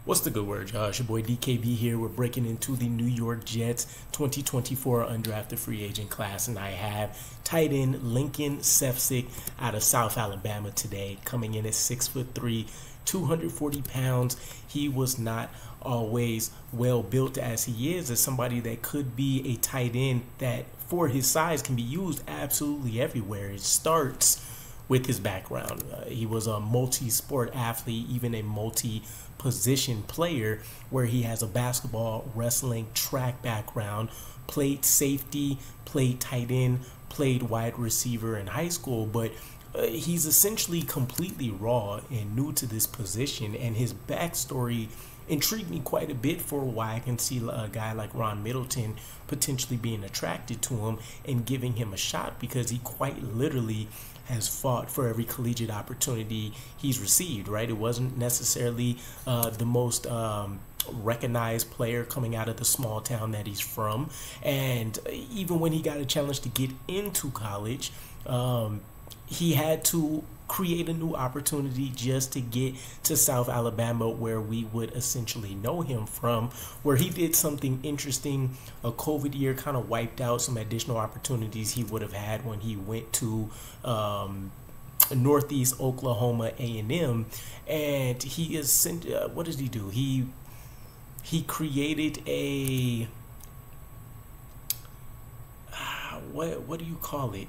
What's the good word, y'all? It's your boy DKB here. We're breaking into the New York Jets 2024 undrafted free agent class, and I have tight end Lincoln Sefcik out of South Alabama today, coming in at 6'3", 240 pounds. He was not always well built as he is, as somebody that could be a tight end that, for his size, can be used absolutely everywhere. It starts with his background. He was a multi-sport athlete, even a multi-position player, where he has a basketball, wrestling, track background, played safety, played tight end, played wide receiver in high school, but he's essentially completely raw and new to this position, and his backstory intrigued me quite a bit for why I can see a guy like Ron Middleton potentially being attracted to him and giving him a shot, because he quite literally has fought for every collegiate opportunity he's received, right? It wasn't necessarily the most recognized player coming out of the small town that he's from, and even when he got a challenge to get into college, he had to create a new opportunity just to get to South Alabama, where we would essentially know him from, where he did something interesting. A COVID year kind of wiped out some additional opportunities he would have had when he went to Northeast Oklahoma A&M, and he is what does he do? He created a what do you call it?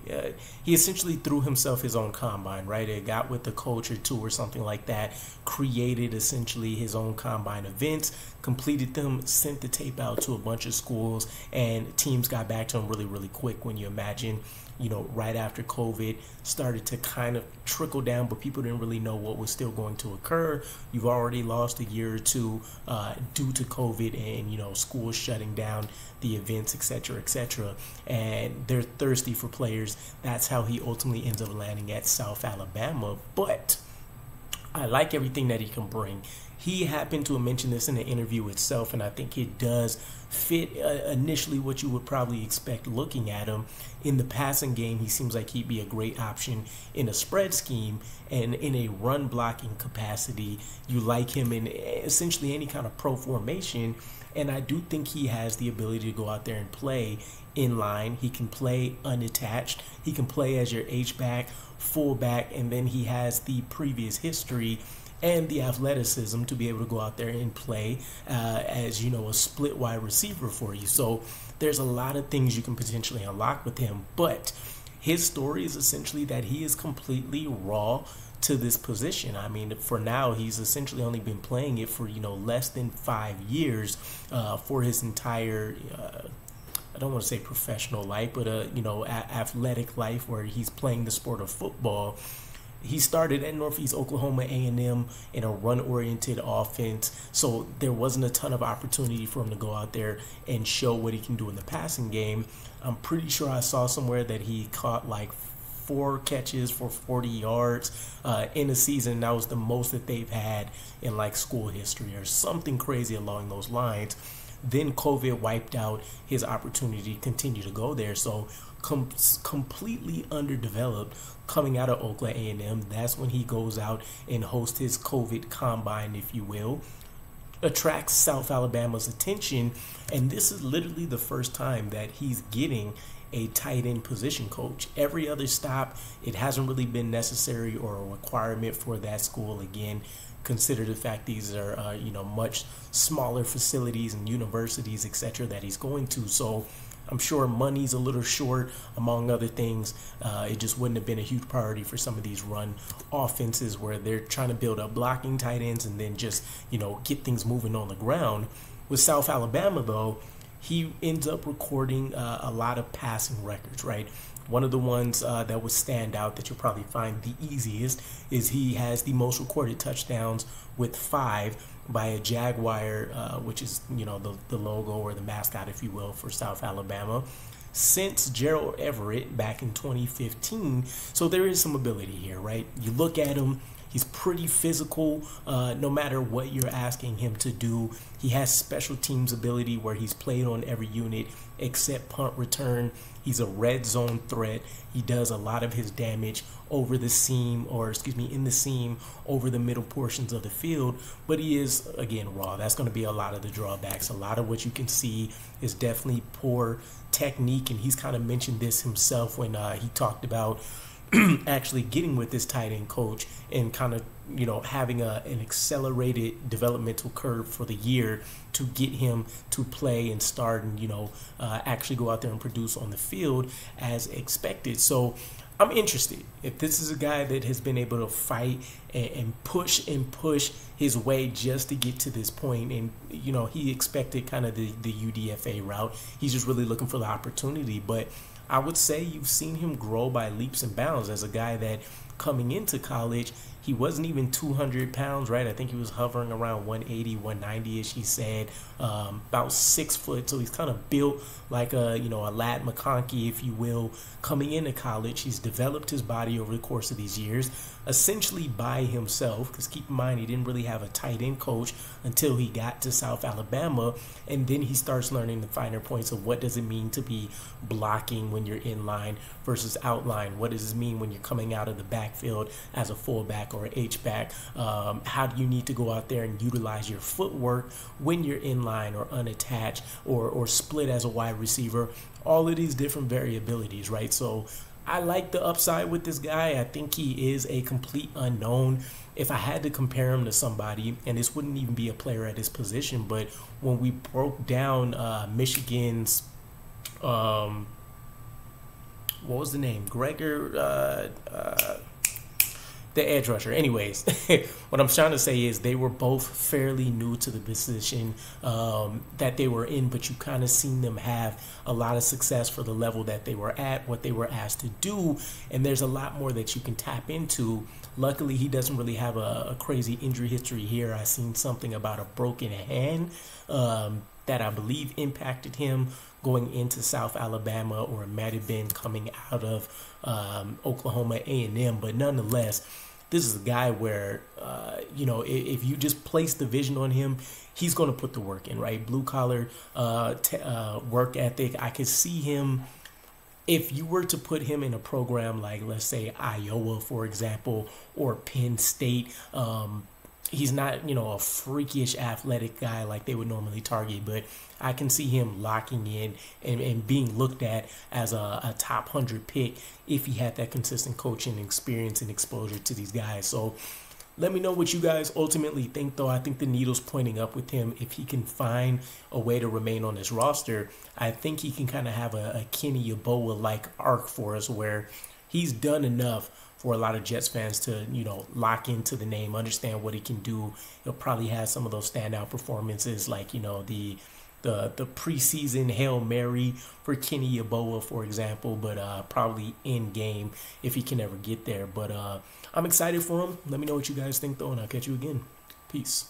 He essentially threw himself his own combine, right? It got with the coach or two or something like that, created essentially his own combine events, completed them, sent the tape out to a bunch of schools, and teams got back to him really, really quick. When you imagine, you know, right after COVID started to kind of trickle down, but people didn't really know what was still going to occur. You've already lost a year or two due to COVID and, you know, schools shutting down the events, etc., etc., and they're thirsty for players. That's how he ultimately ends up landing at South Alabama. But I like everything that he can bring. He happened to mention this in the interview itself, and I think it does fit initially what you would probably expect looking at him. In the passing game, he seems like he'd be a great option in a spread scheme, and in a run blocking capacity, you like him in essentially any kind of pro formation. And I do think he has the ability to go out there and play in line. He can play unattached. He can play as your H-back, fullback, and then he has the previous history and the athleticism to be able to go out there and play as, you know, a split wide receiver for you. So there's a lot of things you can potentially unlock with him, but his story is essentially that he is completely raw to this position. I mean, for now, he's essentially only been playing it for, you know, less than 5 years for his entire I don't want to say professional life, but you know, athletic life, where he's playing the sport of football. He started at Northeast Oklahoma A&M in a run-oriented offense, so there wasn't a ton of opportunity for him to go out there and show what he can do in the passing game. I'm pretty sure I saw somewhere that he caught like 4 catches for 40 yards in a season. That was the most that they've had in like school history or something crazy along those lines. Then COVID wiped out his opportunity to continue to go there, so completely underdeveloped coming out of Oklahoma A&M. That's when he goes out and hosts his COVID combine, if you will, attracts South Alabama's attention, and this is literally the first time that he's getting a tight end position coach. Every other stop, it hasn't really been necessary or a requirement for that school. Again, consider the fact these are you know, much smaller facilities and universities, etc., that he's going to. So I'm sure money's a little short, among other things. It just wouldn't have been a huge priority for some of these run offenses where they're trying to build up blocking tight ends and then just, you know, get things moving on the ground. With South Alabama, though, he ends up recording a lot of passing records, right? One of the ones that would stand out that you'll probably find the easiest is he has the most recorded touchdowns with 5 by a Jaguar, which is, you know, the logo or the mascot, if you will, for South Alabama, since Gerald Everett back in 2015. So there is some ability here, right? You look at him, He's pretty physical, no matter what you're asking him to do. He has special teams ability where he's played on every unit except punt return. He's a red zone threat. He does a lot of his damage over the seam, or excuse me, in the seam over the middle portions of the field. But he is, again, raw. That's going to be a lot of the drawbacks. A lot of what you can see is definitely poor technique, and he's kind of mentioned this himself when he talked about actually getting with this tight end coach and kind of, you know, having an accelerated developmental curve for the year to get him to play and start and, you know, actually go out there and produce on the field as expected. So I'm interested. If this is a guy that has been able to fight and push his way just to get to this point, and, you know, he expected kind of the UDFA route. He's just really looking for the opportunity. But I would say you've seen him grow by leaps and bounds as a guy that coming into college, he wasn't even 200 pounds, right? I think he was hovering around 180, 190-ish, he said, about 6 foot. So he's kind of built like a, you know, a Lad McConkey, if you will, coming into college. He's developed his body over the course of these years, essentially by himself, because keep in mind, he didn't really have a tight end coach until he got to South Alabama, and then he starts learning the finer points of what does it mean to be blocking when you're in line versus outline. What does it mean when you're coming out of the backfield as a fullback or an H-back? How do you need to go out there and utilize your footwork when you're in line or unattached or split as a wide receiver? All of these different variabilities, right? So I like the upside with this guy. I think he is a complete unknown. If I had to compare him to somebody, and this wouldn't even be a player at his position, but when we broke down Michigan's, what was the name? Gregor, the edge rusher. Anyways, what I'm trying to say is they were both fairly new to the position that they were in, but you kind of seen them have a lot of success for the level that they were at, what they were asked to do, and there's a lot more that you can tap into. Luckily, he doesn't really have a crazy injury history here. I seen something about a broken hand that I believe impacted him going into South Alabama, or it might have been coming out of Oklahoma A&M, but nonetheless, this is a guy where, you know, if you just place the vision on him, he's going to put the work in, right? Blue collar work ethic. I could see him, if you were to put him in a program like, let's say, Iowa, for example, or Penn State. He's not, you know, a freakish athletic guy like they would normally target, but I can see him locking in and being looked at as a top 100 pick if he had that consistent coaching experience and exposure to these guys. So let me know what you guys ultimately think, though. I think the needle's pointing up with him. If he can find a way to remain on this roster, I think he can kind of have a Kenny Yeboah-like arc for us, where he's done enough for a lot of Jets fans to, you know, lock into the name, understand what he can do. He'll probably have some of those standout performances, like, you know, the preseason Hail Mary for Kenny Yeboah, for example, but probably in game if he can ever get there. But I'm excited for him. Let me know what you guys think, though, and I'll catch you again. Peace.